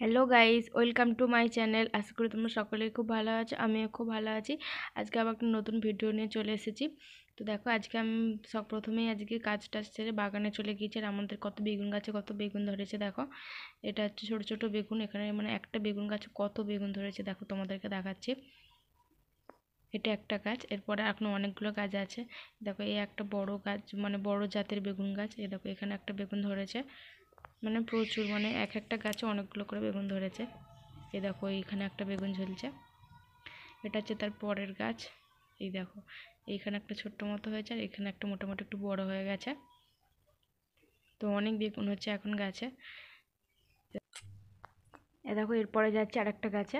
Hello guys, welcome to my channel. আশা করি তোমরা সকলেই খুব ভালো আছো, আমিও খুব ভালো আছি। আজকে আবার একটা নতুন ভিডিও নিয়ে চলে এসেছি। তো দেখো, আজকে আমি প্রথমেই আজকে কাজ টাজ সেরে বাগানে চলে গিয়েছি। আর আমাদের কত বেগুন গাছে কত বেগুন ধরেছে দেখো। এটা হচ্ছে ছোটো ছোটো বেগুন। এখানে মানে একটা বেগুন গাছে কত বেগুন ধরেছে দেখো, তোমাদেরকে দেখাচ্ছি। এটা একটা গাছ, এরপরে এখনো অনেকগুলো গাছ আছে। দেখো, এই একটা বড় গাছ, মানে বড় জাতের বেগুন গাছ। এই দেখো, এখানে একটা বেগুন ধরেছে, মানে প্রচুর, মানে এক একটা গাছে অনেকগুলো করে বেগুন ধরেছে। এই দেখো, এইখানে একটা বেগুন ঝুলছে। এটা হচ্ছে তার পরের গাছ। এই দেখো, এইখানে একটা ছোট্ট মতো হয়েছে, আর এখানে একটা মোটামুটি একটু বড় হয়ে গেছে। তো অনেক বেগুন হচ্ছে এখন গাছে। এ দেখো, এরপরে যাচ্ছে আর একটা গাছে।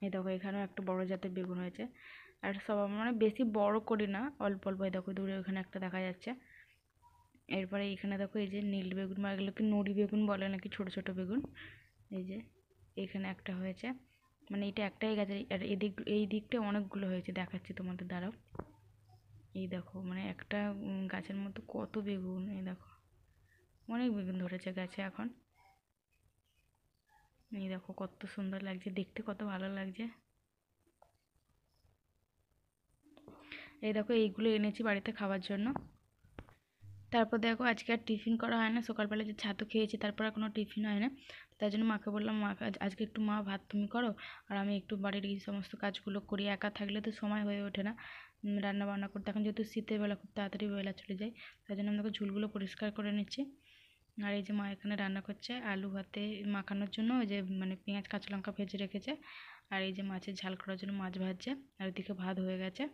এই দেখো, এখানেও একটা বড় জাতের বেগুন হয়েছে। আর সব মানে বেশি বড় করি না, অল্প অল্প। এই দেখো, দূরে ওখানে একটা দেখা যাচ্ছে। এরপরে এইখানে দেখো, এই যে নীল বেগুন বা এগুলোকে নড়ি বেগুন বলে নাকি, ছোট ছোট বেগুন। এই যে এখানে একটা হয়েছে, মানে এটা একটাই গাছ। আর এই দিকটা অনেকগুলো হয়েছে, দেখাচ্ছি তোমাদের দ্বারাও। এই দেখো, মানে একটা গাছের মধ্যে কত বেগুন। এই দেখো, অনেক বেগুন ধরেছে গাছে এখন। এই দেখো, কত সুন্দর লাগছে দেখতে, কত ভালো লাগছে। এই দেখো, এইগুলো এনেছি বাড়িতে খাওয়ার জন্য। তারপর দেখো, আজকে আর টিফিন করা হয় না। সকালবেলা যে ছাতু খেয়েছি, তারপর আর কোনো টিফিন হয় না। তাই জন্য মাকে বললাম, মা আজকে একটু মা ভাত তুমি করো, আর আমি একটু বাড়ির এই সমস্ত কাজগুলো করি। একা থাকলে তো সময় হয়ে ওঠে না রান্না বান্না করতে। এখন যেহেতু শীতের বেলা, খুব তাড়াতাড়ি বেলা চলে যায়, তাই জন্য আমি ঝুলগুলো পরিষ্কার করে নিচ্ছি। আর এই যে মা এখানে রান্না করছে আলু ভাতে মাখানোর জন্য, ওই যে মানে পেঁয়াজ কাঁচা লঙ্কা ভেজে রেখেছে। আর এই যে মাছের ঝাল করার জন্য মাছ ভাজছে, আর এদিকে ভাত হয়ে গেছে।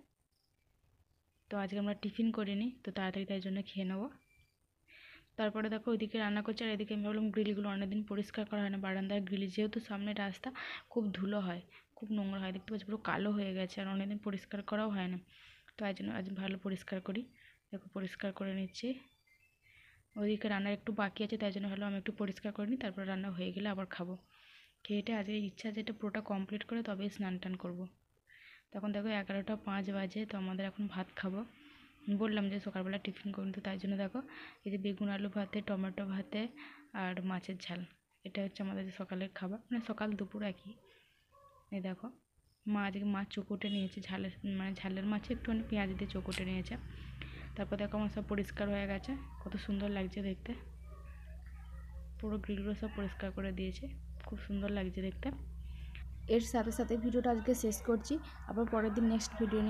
তো আজকে আমরা টিফিন করিনি, তো তাড়াতাড়ি তাই জন্য খেয়ে নেবো। তারপরে দেখো, ওইদিকে রান্না করছে, আর এদিকে আমি ভাবলাম গ্রিলগুলো অনেকদিন পরিষ্কার করা হয় না। বারান্দার গ্রিল, যেহেতু সামনে রাস্তা, খুব ধুলো হয়, খুব নোংরা হয়, দেখতে পাচ্ছি পুরো কালো হয়ে গেছে, আর অনেকদিন পরিষ্কার করাও হয় না। তো এই জন্য আজ ভালো পরিষ্কার করি। দেখো, পরিষ্কার করে নিচ্ছি। ওইদিকে রান্নার একটু বাকি আছে, তাই জন্য হলো আমি একটু পরিষ্কার করে নিই, তারপর রান্না হয়ে গেলে আবার খাবো। খেয়েটে আজকে ইচ্ছা আছে এটা পুরোটা কমপ্লিট করে তবেই স্নান টান করবো। তখন দেখো 11টা 5 বাজে, তো আমাদের এখন ভাত খাবো। বললাম যে সকালবেলা টিফিন করুন, তো তাই জন্য দেখো, এই যে বেগুন আলু ভাতে, টমেটো ভাতে, আর মাছের ঝাল, এটা হচ্ছে আমাদের সকালের খাবার, মানে সকাল দুপুর একই। এই দেখো, মা আজকে মাছ চকুটে নিয়েছে, ঝালের মানে ঝালের মাছে একটুখানি পেঁয়াজ দিয়ে চকুটে নিয়েছে। তারপর দেখো, আমার সব পরিষ্কার হয়ে গেছে, কত সুন্দর লাগছে দেখতে। পুরো গ্রিলগুলো সব পরিষ্কার করে দিয়েছে, খুব সুন্দর লাগছে দেখতে। এর সাথে সাথে ভিডিওটা আজকে শেষ করছি। আবার পরের দিন নেক্সট ভিডিও নিয়ে